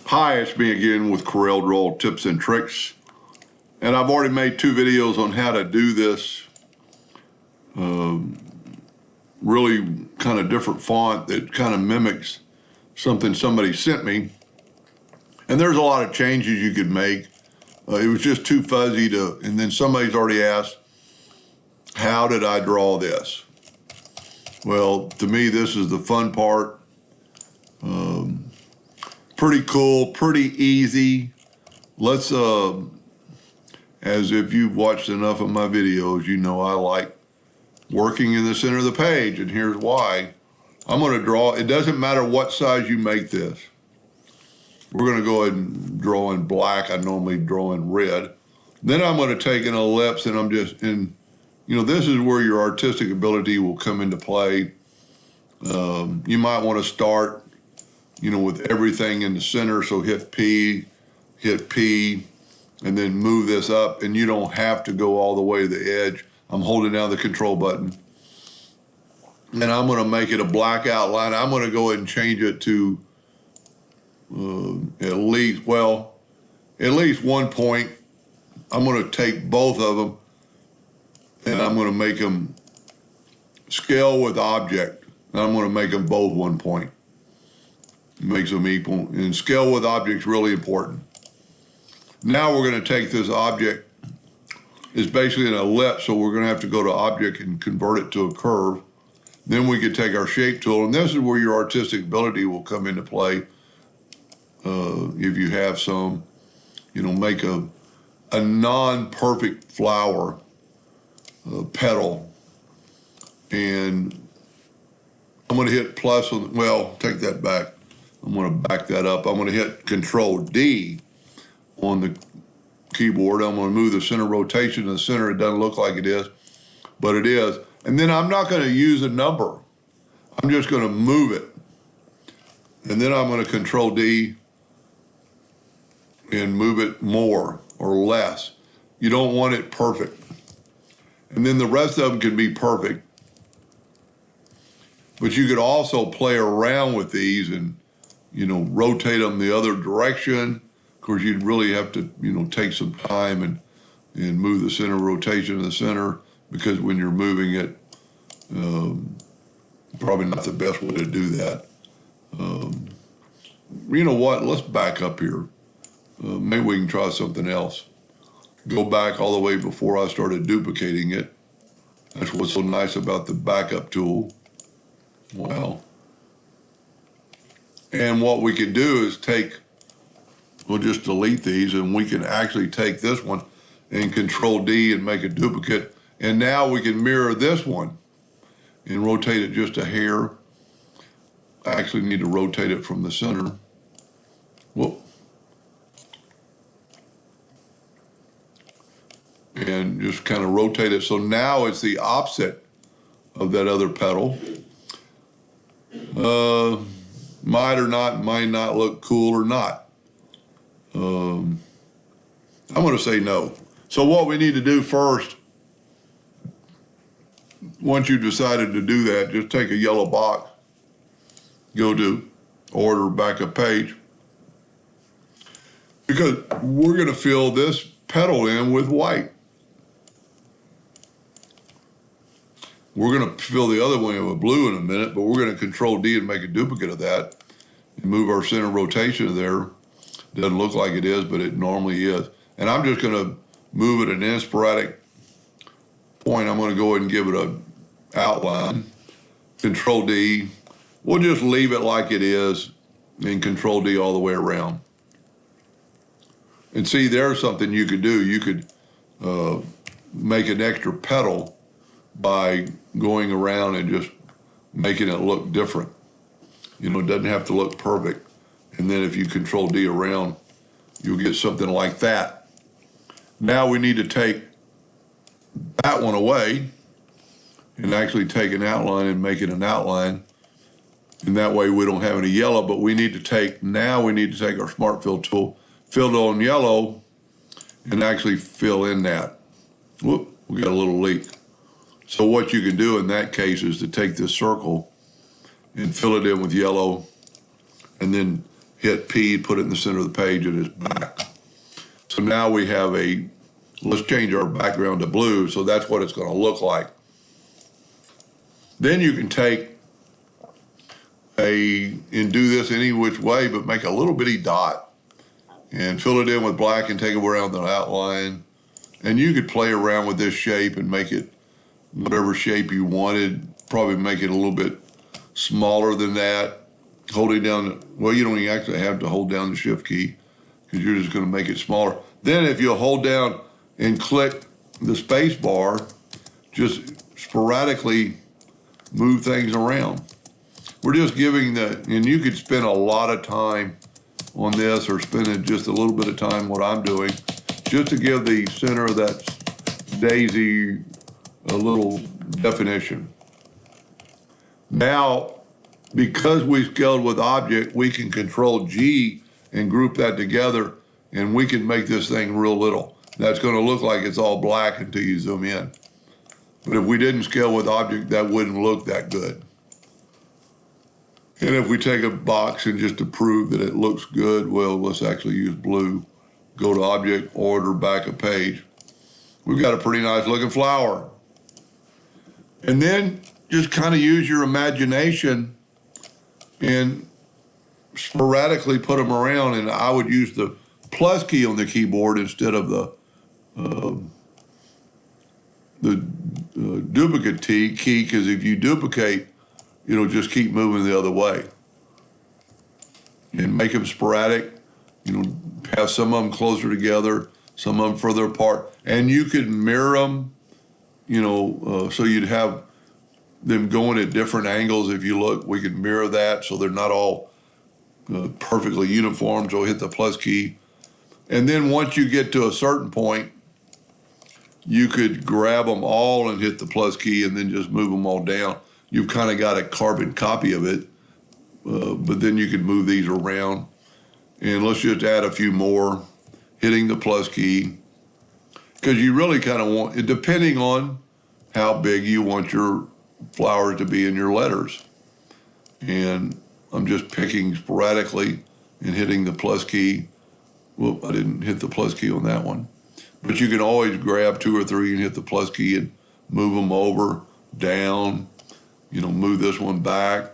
Hi, it's me again with Corel Draw Tips and Tricks. And I've already made 2 videos on how to do this really kind of different font that kind of mimics something somebody sent me. And there's a lot of changes you could make. It was just too fuzzy to, and then somebody's already asked, how did I draw this? Well, to me, this is the fun part. Pretty cool, pretty easy. Let's, as if you've watched enough of my videos, you know I like working in the center of the page, and here's why. I'm gonna draw, it doesn't matter what size you make this. We're gonna go ahead and draw in black. I normally draw in red. Then I'm gonna take an ellipse, and I'm just in, this is where your artistic ability will come into play. You might wanna start, with everything in the center, so hit P, and then move this up, and you don't have to go all the way to the edge. I'm holding down the control button. And I'm gonna make it a black outline. I'm gonna go ahead and change it to at least 1 point. I'm gonna take both of them, and I'm gonna make them scale with object. And I'm gonna make them both 1 point. Makes them equal, and scale with object's really important. Now we're going to take this object, it's basically an ellipse, so we're going to have to go to object and convert it to a curve. Then we could take our shape tool, and this is where your artistic ability will come into play. If you have some, make a non-perfect flower petal, and I'm going to hit plus on, take that back. I'm going to back that up. I'm going to hit Control D on the keyboard. I'm going to move the center rotation to the center. It doesn't look like it is, but it is. And then I'm not going to use a number. I'm just going to move it. And then I'm going to Control D and move it more or less. You don't want it perfect. And then the rest of them can be perfect. But you could also play around with these and rotate them the other direction. Of course, you'd really have to, take some time and move the center rotation to the center, because when you're moving it, probably not the best way to do that. You know what? Let's back up here. Maybe we can try something else. Go back all the way before I started duplicating it. That's what's so nice about the backup tool. Wow. And what we could do is we'll just delete these, and we can actually take this one and Control D and make a duplicate. And now we can mirror this one and rotate it just a hair. I actually need to rotate it from the center. Whoop. And just kind of rotate it. So now it's the opposite of that other petal. Might not look cool or not. I'm going to say no. So what we need to do first, once you've decided to do that, just take a yellow box, go to Order Backup Page, because we're going to fill this petal in with white. We're going to fill the other one in with blue in a minute, but we're going to Control D and make a duplicate of that and move our center rotation there. Doesn't look like it is, but it normally is. And I'm just going to move it at an sporadic point. I'm going to go ahead and give it an outline. Control D. We'll just leave it like it is, and Control D all the way around. And see, there's something you could do. You could make an extra petal by going around and just making it look different. It doesn't have to look perfect. And then if you Control D around, you'll get something like that. Now we need to take that one away and actually take an outline and make it an outline. And that way we don't have any yellow, but we need to take our Smart Fill tool, fill it on yellow, and actually fill in that. Whoop, we got a little leak. So what you can do in that case is to take this circle and fill it in with yellow, and then hit P, put it in the center of the page, and it's back. So now we have let's change our background to blue, so that's what it's going to look like. Then you can take and do this any which way, but make a little bitty dot and fill it in with black and take it around the outline. And you could play around with this shape and make it whatever shape you wanted, probably make it a little bit smaller than that. Holding down, well, you don't even actually have to hold down the shift key because you're just going to make it smaller. Then if you'll hold down and click the space bar, just sporadically move things around. We're just giving and you could spend a lot of time on this or spend just a little bit of time what I'm doing, just to give the center of that daisy a little definition. Now, because we scaled with object, we can control G and group that together, and we can make this thing real little. That's going to look like it's all black until you zoom in. But if we didn't scale with object, that wouldn't look that good. And if we take a box and just to prove that it looks good, well, let's actually use blue. Go to object, order, back a page. We've got a pretty nice looking flower. And then just kind of use your imagination and sporadically put them around. And I would use the plus key on the keyboard instead of the duplicate key, because if you duplicate, it'll just keep moving the other way. And make them sporadic, have some of them closer together, some of them further apart. And you could mirror them, so you'd have them going at different angles. If you look, we could mirror that so they're not all perfectly uniform. So hit the plus key. And then once you get to a certain point, you could grab them all and hit the plus key and then just move them all down. You've kind of got a carbon copy of it, but then you could move these around. And let's just add a few more, hitting the plus key, because you really kind of want, depending on how big you want your flowers to be in your letters. And I'm just picking sporadically and hitting the plus key. Well, I didn't hit the plus key on that one. But you can always grab 2 or 3 and hit the plus key and move them over, down, move this one back,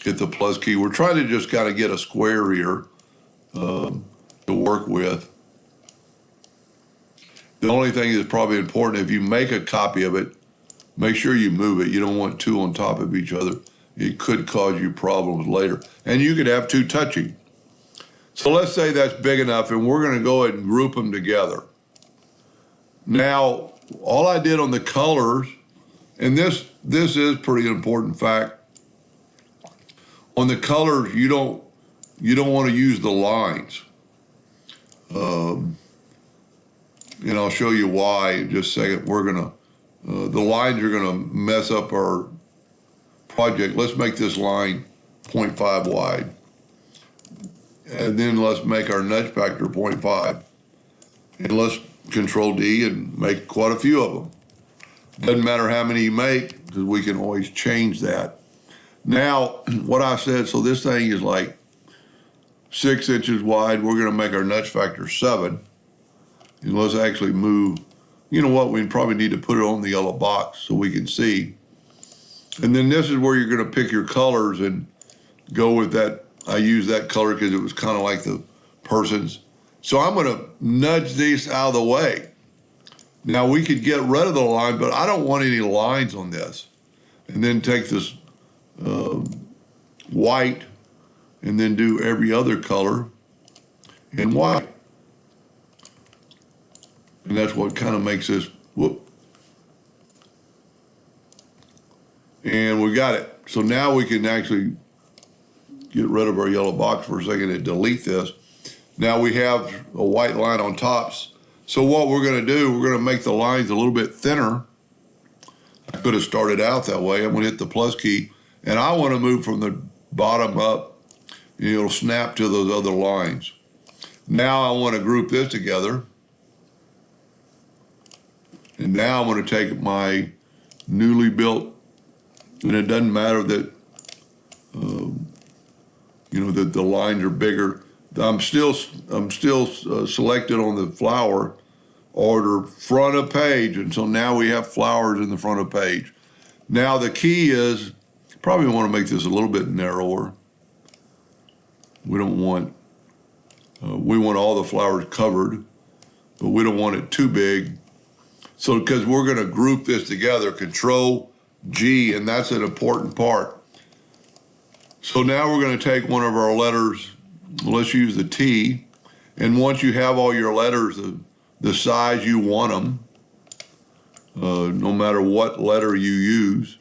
hit the plus key. We're trying to just kind of get a square here to work with. The only thing that's probably important, if you make a copy of it, make sure you move it. You don't want 2 on top of each other. It could cause you problems later. And you could have 2 touching. So let's say that's big enough, and we're going to go ahead and group them together. Now, all I did on the colors, and this is pretty important fact, on the colors, you don't want to use the lines. And I'll show you why in just a second. We're gonna, the lines are gonna mess up our project. Let's make this line 0.5 wide. And then let's make our nudge factor 0.5. And let's Control D and make quite a few of them. Doesn't matter how many you make, because we can always change that. Now, what I said, so this thing is like 6 inches wide. We're going to make our nudge factor 7. And let's actually move. You know what? We probably need to put it on the yellow box so we can see. And then this is where you're going to pick your colors and go with that. I use that color because it was kind of like the person's. So I'm going to nudge these out of the way. Now we could get rid of the line, but I don't want any lines on this. And then take this white and then do every other color in white. And that's what kind of makes this, whoop. And we got it. So now we can actually get rid of our yellow box for a second and delete this. Now we have a white line on tops. So what we're going to do, we're going to make the lines a little bit thinner. I could have started out that way. I'm going to hit the plus key, and I want to move from the bottom up, and it'll snap to those other lines. Now I want to group this together. And now I'm going to take my newly built, and it doesn't matter that you know, that the lines are bigger. I'm still selected on the flower order front of page, and so now we have flowers in the front of page. Now the key is, probably want to make this a little bit narrower. We don't want, we want all the flowers covered, but we don't want it too big. So, because we're going to group this together, Control G, and that's an important part. So now we're going to take one of our letters, let's use the T, and once you have all your letters the size you want them, no matter what letter you use,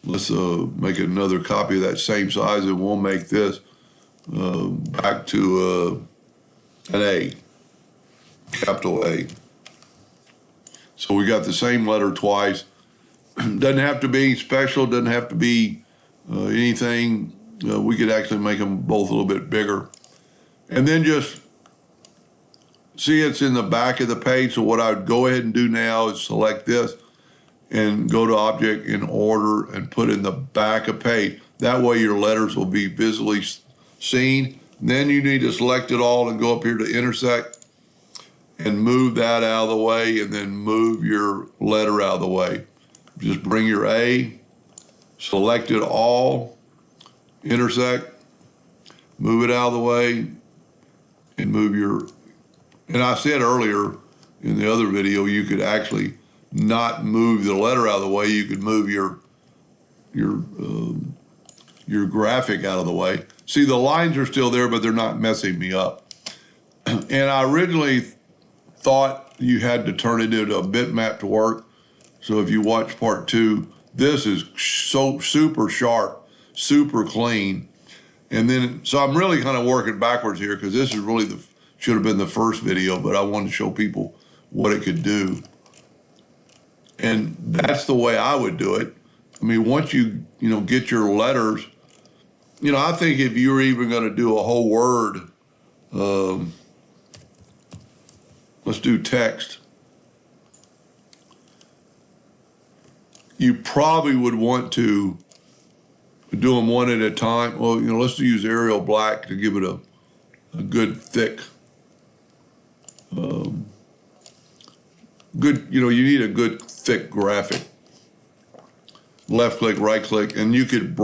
let's make another copy of that same size, and we'll make this back to an A, capital A. So we got the same letter twice. Doesn't have to be special, doesn't have to be anything. We could actually make them both a little bit bigger. And then just see it's in the back of the page. So what I would go ahead and do now is select this and go to Object in Order and put in the back of page. That way your letters will be visually seen. Then you need to select it all and go up here to Intersect and move that out of the way, and then move your letter out of the way. Just bring your A, select it all, intersect, move it out of the way, and move your, and I said earlier in the other video, you could actually not move the letter out of the way, you could move your graphic out of the way. See, the lines are still there, but they're not messing me up. And I originally thought you had to turn it into a bitmap to work. So if you watch part 2, this is so super sharp, super clean. And then, so I'm really kind of working backwards here, because this is really should have been the first video, but I wanted to show people what it could do. And that's the way I would do it. I mean, once you get your letters, I think if you were even going to do a whole word, let's do text. You probably would want to do them one at a time. Well, let's use Arial Black to give it a good thick, good, you need a good thick graphic. Left click, right click, and you could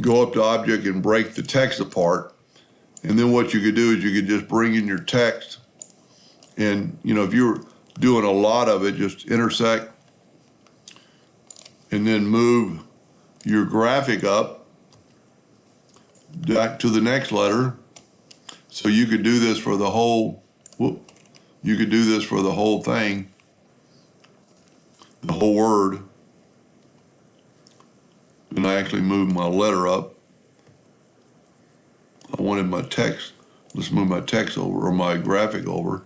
go up to Object and break the text apart. And then what you could do is you could just bring in your text. And, if you're doing a lot of it, just intersect and then move your graphic up back to the next letter. So you could do this for the whole, you could do this for the whole thing, the whole word. And I actually moved my letter up. I wanted my text. Let's move my text over, or my graphic over.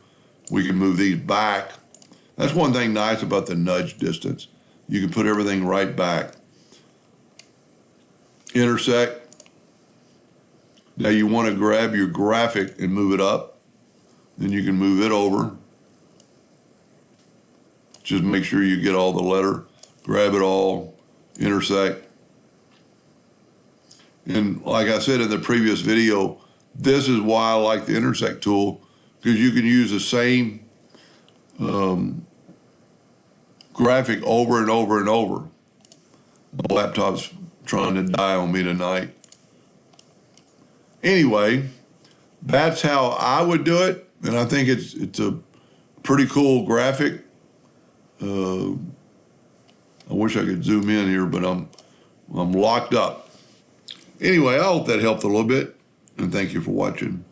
We can move these back. That's one thing nice about the nudge distance. You can put everything right back. Intersect. Now you want to grab your graphic and move it up. Then you can move it over. Just make sure you get all the letter. Grab it all. Intersect. And like I said in the previous video, this is why I like the intersect tool, because you can use the same graphic over and over and over. The laptop's trying to die on me tonight. Anyway, that's how I would do it, and I think it's a pretty cool graphic. I wish I could zoom in here, but I'm locked up. Anyway, I hope that helped a little bit, and thank you for watching.